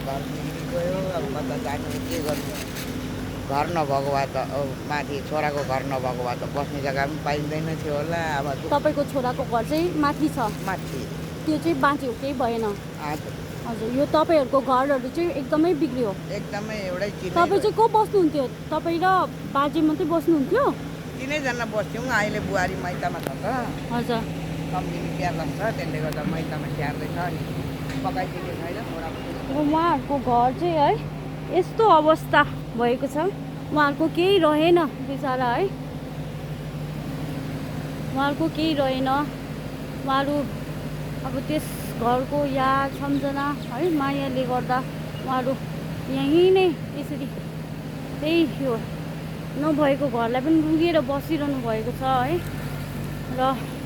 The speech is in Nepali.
घर बिग्री गयो अब कता जानु के गर्नु घर नभएको भए त माथि छोराको घर नभएको भए त बस्ने जग्गा पनि पाइँदैन थियो होला अब तपाईँको छोराको घर चाहिँ माथि छ माथि त्यो चाहिँ बाँच्यो केही भएन हजुर हजुर यो तपाईँहरूको घरहरू चाहिँ एकदमै बिग्रियो एकदमै एउटै तपाईँ चाहिँ को बस्नुहुन्थ्यो तपाईँ र बाजे मात्रै बस्नुहुन्थ्यो तिनैजना बस्थ्यौँ अहिले बुहारी माइतमा छ त हजुर कम्तीले स्याहार्छ त्यसले गर्दा माइतमा स्याहार्दैछ अनि पकाइदिएको छैन छोराको उहाँहरूको घर चाहिँ है यस्तो अवस्था भएको छ उहाँहरूको केही रहेन बिचरा है उहाँहरूको केही रहेन उहाँहरू अब त्यस घरको याद सम्झना है मायाले गर्दा उहाँहरू यहीँ नै यसरी त्यही यो नभएको घरलाई पनि रुगेर बसिरहनु भएको छ है र